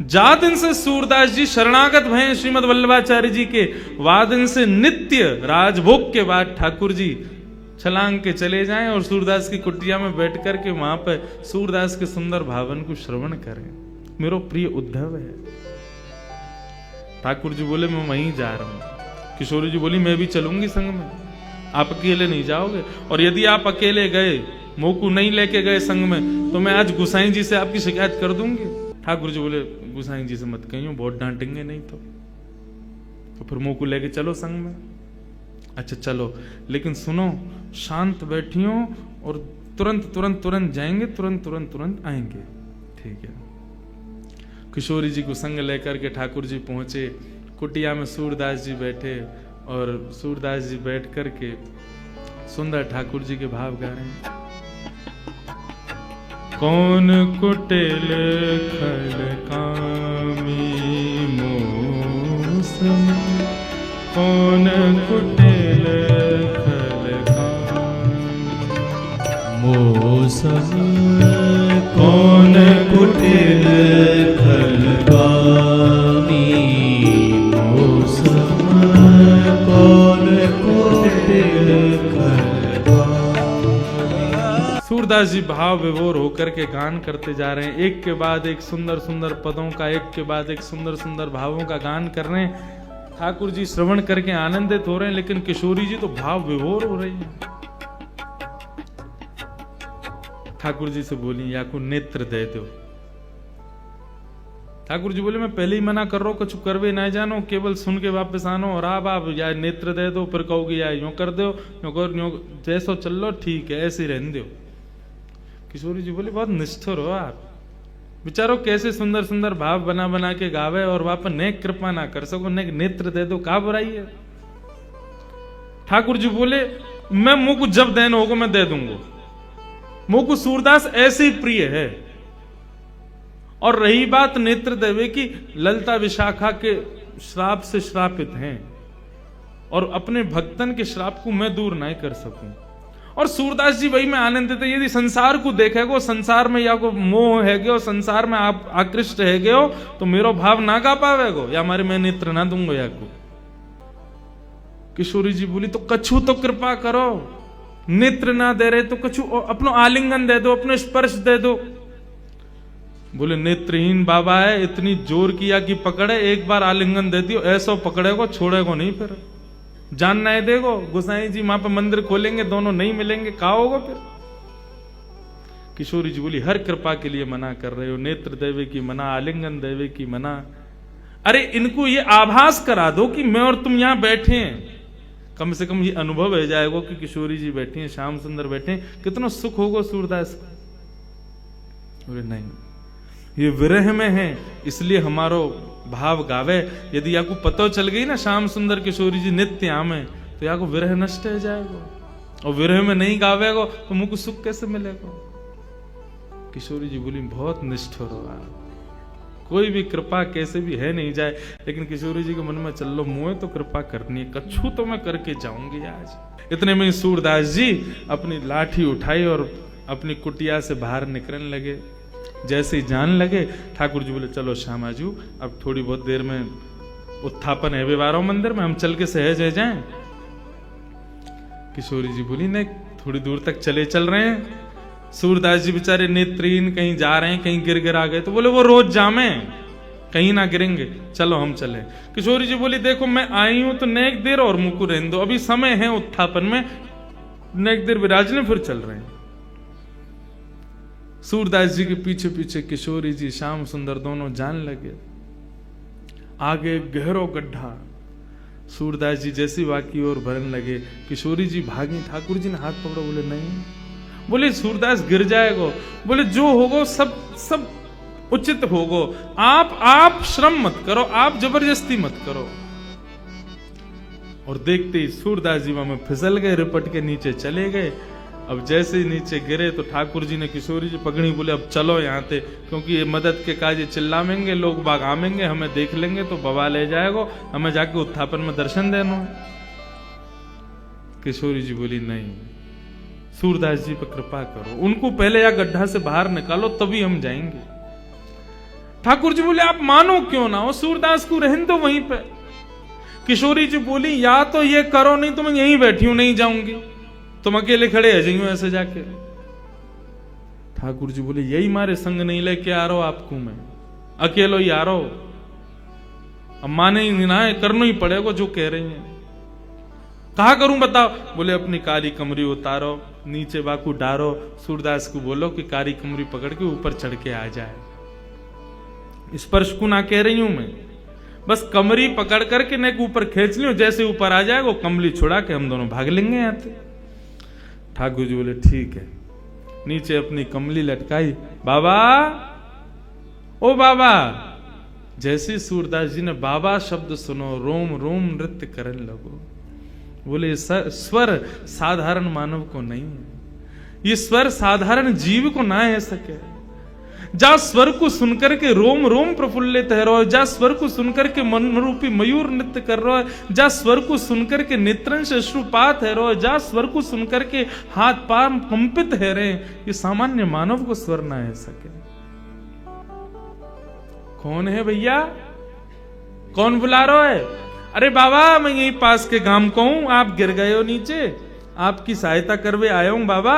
जा दिन से सूरदास जी शरणागत भय श्रीमद वल्लभाचार्य जी के, वादन से नित्य राजभोग के बाद ठाकुर जी छलांग के चले जाएं और सूरदास की कुटिया में बैठ कर के वहां पर सूरदास के सुंदर भावन को श्रवण करें। मेरो प्रिय उद्धव है। ठाकुर जी बोले मैं वहीं जा रहा हूं। किशोरी जी बोली मैं भी चलूंगी संग में, आप अकेले नहीं जाओगे, और यदि आप अकेले गए, मोकू नहीं लेके गए संग में, तो मैं आज गुसाई जी से आपकी शिकायत कर दूंगी। ठाकुर जी बोले गुसाई जी से मत कहियो, बहुत डांटेंगे नहीं तो फिर मोकू लेके चलो संग में। अच्छा चलो, लेकिन सुनो शांत बैठियो और तुरंत तुरंत तुरंत जाएंगे, तुरंत तुरंत तुरंत आएंगे, ठीक है। किशोरी जी को संग लेकर के ठाकुर जी पहुंचे। कुटिया में सूरदास जी बैठे और सूरदास जी बैठ करके सुंदर ठाकुर जी के भाव गा रहे हैं। कौन कुटिल खल कामी मौसम, कौन कुटिल खल कामी मौसम, कौन कुटिल खल कामी मौसम, कौन कुटिल खल कामी। सूरदास जी भाव विभोर होकर के गान करते जा रहे हैं। एक के बाद एक सुंदर सुंदर पदों का, एक के बाद एक सुंदर सुंदर भावों का गान कर रहे हैं। ठाकुर जी श्रवण करके आनंदित हो रहे हैं, लेकिन किशोरी जी तो भाव विभोर हो रही है। ठाकुर जी से बोली या को नेत्र दे दो। ठाकुर जी बोले मैं पहले ही मना कर रहा हूं, कुछ करवे ना जानो, केवल सुन के वापस आनो, और आप या नेत्र दे दो, फिर कहोगे या यूं कर दो, यूं कर यूं, जैसो चल लो ठीक है, ऐसे ही रहने दो। किशोरी जी बोले बहुत निष्ठुर हो आप, बिचारो कैसे सुंदर सुंदर भाव बना बना के गावे और वहां पर नेक कृपा ना कर सको, नेक नेत्र दे दो, का बुराई है। ठाकुर जी बोले मैं मुंह को जब देन होगा मैं दे दूंगा, मुंह को सूरदास ऐसे ही प्रिय है। और रही बात नेत्र देवे की, ललिता विशाखा के श्राप से श्रापित हैं और अपने भक्तन के श्राप को मैं दूर नहीं कर सकूं। और सूरदास जी वही में आनंदित है। यदि संसार को देखेगो, संसार में या को मोह है गयो, संसार में आप आकृष्ट है गयो, तो मेरो भाव ना गा पावेगो, या हमारे मैं नेत्र ना दूंगा या को। किशोरी जी बोली तो कछु तो कृपा करो, नेत्र ना दे रहे तो कछु अपनो आलिंगन दे दो, अपने स्पर्श दे दो। बोले नेत्रहीन बाबा है, इतनी जोर किया कि पकड़े, एक बार आलिंगन दे दियो, ऐसा पकड़ेगो छोड़ेगो नहीं, फिर जान नहीं देगो। गोसाई जी वहां पर मंदिर खोलेंगे, दोनों नहीं मिलेंगे, कहा होगा फिर। किशोरी जी बोली हर कृपा के लिए मना कर रहे हो, नेत्र देवे की मना, आलिंगन देवे की मना। अरे इनको ये आभास करा दो कि मैं और तुम यहां बैठे हैं, कम से कम ये अनुभव हो जाएगा कि किशोरी जी बैठी हैं, श्याम सुंदर बैठे हैं, कितना सुख होगा सूरदास को। बोले नहीं, ये विरह में है इसलिए हमारो भाव गावे। यदि आपको पता चल गई ना श्याम सुंदर किशोरी जी नित्य आमे, तो या को विरह नष्ट हो जाएगा, और विरह में नहीं गावेगो तो मुझको सुख कैसे मिलेगा। किशोरी जी बोली बहुत निष्ठुर हो आप, कोई भी कृपा कैसे भी है नहीं जाए। लेकिन किशोरी जी के मन में चल लो मुझे तो कृपा करनी है, कछु तो मैं करके जाऊंगी आज। इतने में सूरदास जी अपनी लाठी उठाई और अपनी कुटिया से बाहर निकलने लगे। जैसे ही जान लगे, ठाकुर जी बोले चलो श्यामाजू अब थोड़ी बहुत देर में उत्थापन है व्यवहारों मंदिर में, हम चल के सहज है जाएं। किशोरी जी बोली नहीं, थोड़ी दूर तक चल रहे हैं। सूरदास जी बेचारे नेत्रहीन, कहीं जा रहे हैं, कहीं गिर आ गए, तो बोले वो रोज जामे, कहीं ना गिरेंगे, चलो हम चले। किशोरी जी बोली देखो मैं आई हूं तो नेक देर और मुझको रहने दो, अभी समय है उत्थापन में, नेक देर विराजने फिर चल रहे हैं। सूरदास जी के पीछे पीछे किशोरी जी श्याम सुंदर दोनों जान लगे। आगे गहरो गड्ढा, सूरदास जी जैसी वाकी और भरने लगे, किशोरी जी भागी, ठाकुर जी ने हाथ पकड़ा, बोले नहीं। बोले सूरदास गिर जाएगो, बोले जो होगो सब उचित होगो, आप श्रम मत करो, आप जबरदस्ती मत करो। और देखते ही सूरदास जी वहां फिसल गए, रिपट के नीचे चले गए। अब जैसे ही नीचे गिरे तो ठाकुर जी ने किशोरी जी पकड़ी, बोले अब चलो यहाँ से, क्योंकि ये मदद के काज चिल्लावेंगे, लोग बाग आवेंगे, हमें देख लेंगे तो बवा ले जाएगा, हमें जाके उत्थापन में दर्शन देना है। किशोरी जी बोली नहीं, सूरदास जी पर कृपा करो, उनको पहले या गड्ढा से बाहर निकालो तभी हम जाएंगे। ठाकुर जी बोले आप मानो क्यों ना हो, सूरदास को रहने दो वहीं पे। किशोरी जी बोली या तो ये करो, नहीं तो मैं यहीं बैठी हूं, नहीं जाऊंगी, तुम अकेले खड़े रह जाइयो ऐसे जाके। ठाकुर जी बोले यही मारे संग नहीं लेके आ रहा हूं आपको, मैं अकेलो ही आ रहा हूं, अब माने ही ना है, करना ही पड़ेगा जो कह रही हैं। कहा करूं बताओ? बोले अपनी काली कमरी उतारो, नीचे बाकू डारो, सूरदास को बोलो कि काली कमरी पकड़ के ऊपर चढ़ के आ जाए। स्पर्श को ना कह रही हूं मैं, बस कमरी पकड़ करके नेक ऊपर खींच लियो, जैसे ऊपर आ जाएगा कमली छुड़ा के हम दोनों भाग लेंगे यहाँ से। ठाकुर जी बोले ठीक है। नीचे अपनी कमली लटकाई, बाबा ओ बाबा। जैसे सूरदास जी ने बाबा शब्द सुनो, रोम रोम नृत्य करने लगो। बोले स्वर साधारण मानव को नहीं है, ये स्वर साधारण जीव को ना है सके। जा स्वर को सुनकर के रोम रोम प्रफुल्लित है रहो, जा स्वर को सुनकर के मन रूपी मयूर नृत्य कर रहा है, जा स्वर को सुनकर के नेत्रन से अश्रुपात है रहो, जा स्वर को सुनकर के हाथ पांव कंपित है रहे। ये सामान्य मानव को स्वर ना है सके। कौन है भैया, कौन बुला रहा है? अरे बाबा मैं यही पास के गांव को हूं, आप गिर गए हो नीचे, आपकी सहायता करवे आया हूं बाबा।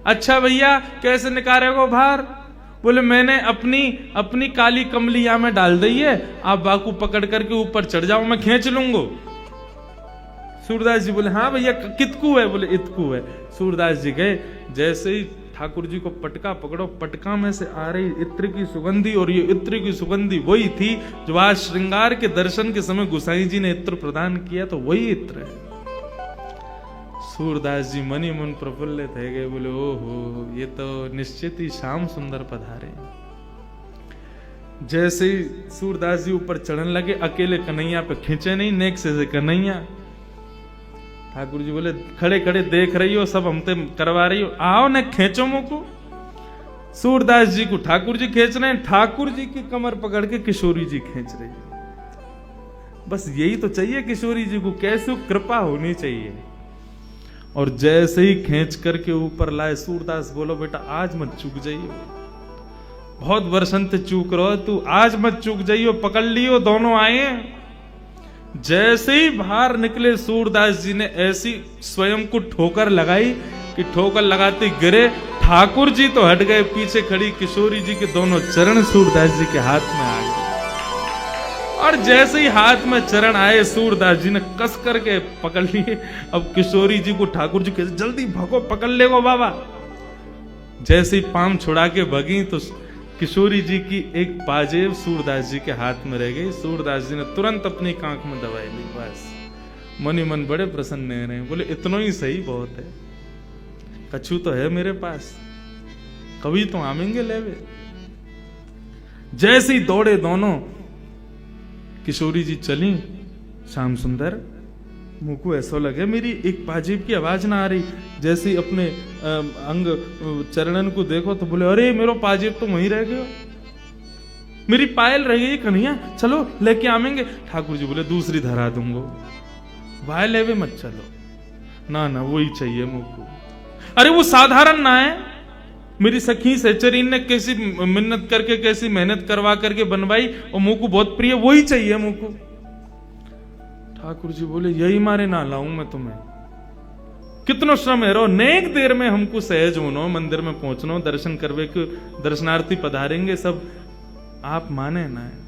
अच्छा भैया कैसे निकालेगो बाहर? बोले मैंने अपनी काली कमली यहां में डाल दी है, आप बाकू पकड़ करके ऊपर चढ़ जाओ, मैं खींच लूंगा। सूरदास जी बोले हाँ भैया कितकू है? बोले इतकू है। सूरदास जी गए, जैसे ही ठाकुर जी को पटका पकड़ो, पटका में से आ रही इत्र की सुगंधी, और ये इत्र की सुगंधी वही थी जो आज श्रृंगार के दर्शन के समय गोसाई जी ने इत्र प्रदान किया, तो वही इत्र है। सूरदास जी मनी मन प्रफुल्लित है गए, बोले ओहो ये तो निश्चित ही श्याम सुंदर पधारे। जैसे ही सूरदास जी ऊपर चढ़ने लगे, अकेले कन्हैया पे खींचे नहीं, नेक से कन्हैया। ठाकुर जी बोले खड़े खड़े देख रही हो, सब हमसे करवा रही हो, आओ न खींचो मुझको। सूरदास जी को ठाकुर जी खींच रहे हैं, ठाकुर जी की कमर पकड़ के किशोरी जी खींच रही है। बस यही तो चाहिए किशोरी जी को, कैसे कृपा होनी चाहिए। और जैसे ही खींच करके ऊपर लाए, सूरदास बोलो बेटा आज मत चूक जाइयो, बहुत वर्षन से चूक रहो तू, आज मत चूक जाइयो, पकड़ लियो। दोनों आए, जैसे ही बाहर निकले सूरदास जी ने ऐसी स्वयं को ठोकर लगाई कि ठोकर लगाते गिरे। ठाकुर जी तो हट गए, पीछे खड़ी किशोरी जी के दोनों चरण सूरदास जी के हाथ में आ गए। और जैसे ही हाथ में चरण आए, सूरदास जी ने कस करके पकड़ लिए। अब किशोरी जी को ठाकुर जी कहते जल्दी भगो, पकड़ ले गो बाबा। जैसे ही पाम छुड़ा के भगी तो किशोरी जी की एक पाजेब सूरदास जी के हाथ में रह गई। सूरदास जी ने तुरंत अपनी कांख में दवाई ली, बस मनी मन बड़े प्रसन्न रहे। बोले इतना ही सही बहुत है, कछु तो है मेरे पास, कभी तो आमेंगे लेवे। जैसे ही दौड़े दोनों, किशोरी जी चली, श्याम सुंदर मुझको ऐसा लगे मेरी एक पाजेब की आवाज ना आ रही। जैसे ही अपने अंग चरणन को देखो तो बोले अरे मेरो पाजेब तो वहीं रह गयो, मेरी पायल रह गई कन्हैया, चलो लेके आवेंगे। ठाकुर जी बोले दूसरी धरा दूंगो, वाय लेवे मत चलो, ना ना वही चाहिए मुझको। अरे वो साधारण ना है, मेरी सखी सहचरीन ने कैसी मिन्नत करके कैसी मेहनत करवा करके बनवाई, और मुझको बहुत प्रिय, वही चाहिए मुझको। ठाकुर जी बोले यही मारे ना लाऊं मैं तुम्हें, कितनो श्रम है रो, नेक देर में हमको सहज होनो, मंदिर में पहुंचनो, दर्शन करवे के दर्शनार्थी पधारेंगे सब, आप माने ना है।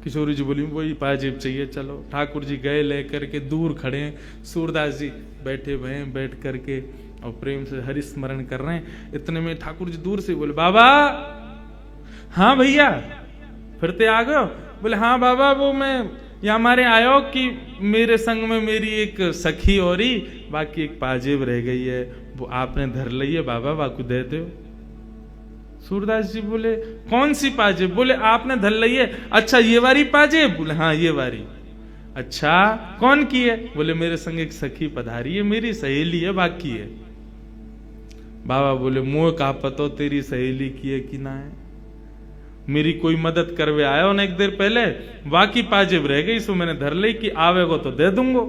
किशोरी जी बोली वही पाजेब चाहिए, चलो। ठाकुर जी गए लेकर के, दूर खड़े हैं, सूरदास जी बैठे हुए हैं, बैठ करके और प्रेम से हरि स्मरण कर रहे हैं। इतने में ठाकुर जी दूर से बोले बाबा। हाँ भैया फिरते आ गए? बोले हाँ बाबा, वो मैं यहाँ हमारे आयो कि मेरे संग में मेरी एक सखी और ही, बाकी एक पाजेब रह गई है, वो आपने धर ली है बाबा, बाकू दे दो। सूरदास जी बोले कौन सी पाजेब? बोले आपने धर ली है। अच्छा ये वाली पाजेब? बोले हाँ ये वाली। अच्छा कौन की है? बोले मेरे संग एक सखी पधारी है, मेरी सहेली है, बाकी है। बाबा बोले मुँह का पतो तेरी सहेली की है कि ना है, मेरी कोई मदद करवे आयो ना एक देर पहले, बाकी पाजेब रह गई, सो मैंने धर ली कि आवेगो तो दे दूंगो।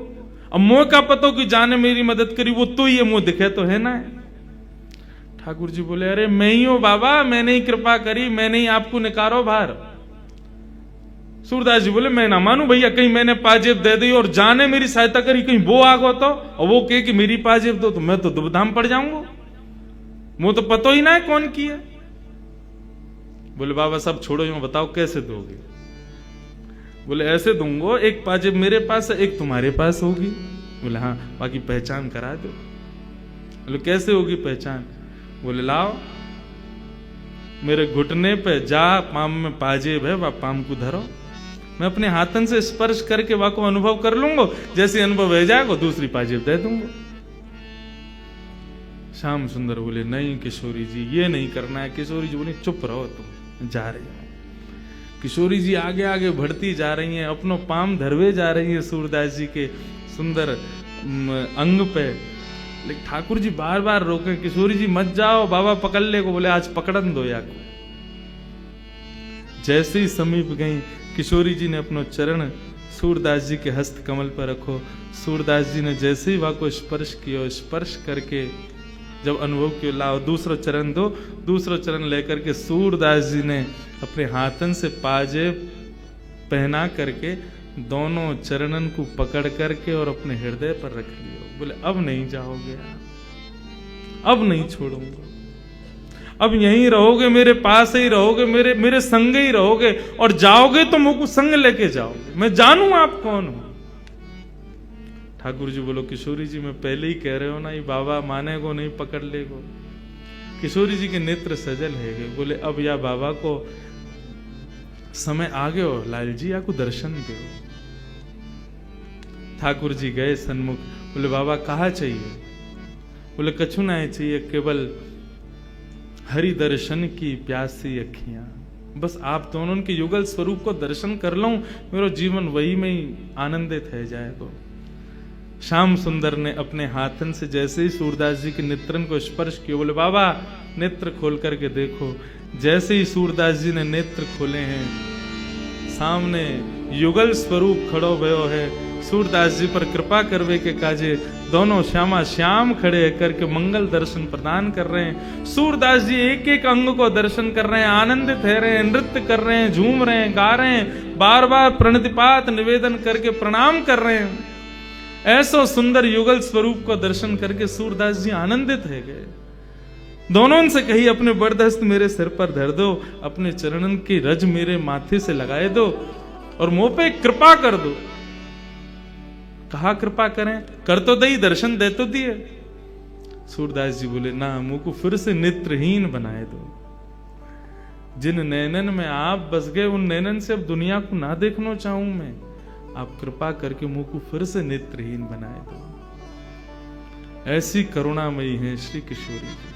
अब मुँह का पतो कि जाने मेरी मदद करी, वो तो ही है, मुँह दिखे तो है ना। ठाकुर जी बोले, अरे मैं ही हूं बाबा, मैंने ही कृपा करी, मैंने ही आपको निकारो बाहर। सूरदास जी बोले, मैं ना मानू भैया, कहीं मैंने पाजेब दे दी और जाने मेरी सहायता करी, कहीं वो आगो तो और वो कहे कि मेरी पाजेब दो, तो मैं तो दुबधाम पड़ जाऊंगा, वो तो पतो ही ना है कौन की है। बोले, बाबा सब छोड़ो, यूं बताओ कैसे दोगे? बोले, ऐसे दूंगो, एक पाजेब मेरे पास है, एक तुम्हारे पास होगी। बोले, हाँ, बाकी पहचान करा दो। बोले, कैसे होगी पहचान? बोले, लाओ, मेरे घुटने पे जा पाम में पाजेब है, वह पाम को धरो, मैं अपने हाथन से स्पर्श करके वह को अनुभव कर लूंगा, जैसे अनुभव हो जाएगा दूसरी पाजेब दे दूंगा। श्याम सुंदर बोले, नहीं किशोरी जी, ये नहीं करना है। किशोरी जी बोले, चुप रहो, तुम जा रही हो। किशोरी जी आगे आगे बढ़ती जा रही हैं, अपनो पाम धरवे जा रही है सूरदास जी के सुंदर अंग पे। लेकिन ठाकुर जी बार बार रोके, किशोरी जी मत जाओ, बाबा पकड़ ले को। बोले, आज पकड़न दो या को। जैसे ही समीप गई, किशोरी जी ने अपनो चरण सूरदास जी के हस्त कमल पर रखो। सूरदास जी ने जैसे ही वह को स्पर्श किया, स्पर्श करके जब अनुभव किया, लाओ दूसरा चरण दो। दूसरा चरण लेकर के सूरदास जी ने अपने हाथन से पाजेब पहना करके दोनों चरणन को पकड़ करके और अपने हृदय पर रख लिया। बोले, अब नहीं जाओगे, अब नहीं छोड़ूंगा, अब यहीं रहोगे, मेरे पास ही रहोगे, मेरे संग ही रहोगे, और जाओगे तो मुझको संग लेके जाओगे, मैं जानू आप कौन हो। ठाकुर जी बोलो, किशोरी जी मैं पहले ही कह रहे हो ना, ये बाबा माने को नहीं, पकड़ ले को। किशोरी जी के नेत्र सजल है। बोले, अब या बाबा को समय आ गयो, लाल जी या को दर्शन दो। ठाकुर जी गए सन्मुख। बोले, बाबा कहा चाहिए? बोले, कछु नहीं चाहिए, केवल हरि दर्शन की प्यासी अखियां, बस आप दोनों के युगल स्वरूप को दर्शन कर लूं, मेरा जीवन वही में ही आनंदित है जाएगा। श्याम सुंदर ने अपने हाथन से जैसे ही सूरदास जी के नेत्रन को स्पर्श किया, बोले, बाबा नेत्र खोल करके देखो। जैसे ही सूरदास जी ने नेत्र खोले हैं, सामने युगल स्वरूप खड़ो भयो है। सूरदास जी पर कृपा करवे के काजे दोनों श्यामा श्याम खड़े करके मंगल दर्शन प्रदान कर रहे हैं। सूरदास जी एक एक अंग को दर्शन कर रहे हैं, आनंदित है रहे हैं, नृत्य कर रहे हैं, झूम रहे हैं, गा रहे हैं, बार बार प्रणतिपात निवेदन करके प्रणाम कर रहे हैं। ऐसो सुंदर युगल स्वरूप को दर्शन करके सूरदास जी आनंदित है गए। दोनों से कही, अपने बरदस्त मेरे सिर पर धर दो, अपने चरणन की रज मेरे माथे से लगाए दो और मुंह पे कृपा कर दो। कहा कृपा करें? कर तो दई, दर्शन दे तो दिए। सूरदास जी बोले, ना, मुंह को फिर से नेत्रहीन बनाए दो। जिन नैनन में आप बस गए, उन नैनन से अब दुनिया को ना देखना चाहूं मैं। आप कृपा करके मुंह को फिर से नेत्रहीन बनाए दो। ऐसी करुणामयी है श्री किशोरी जी।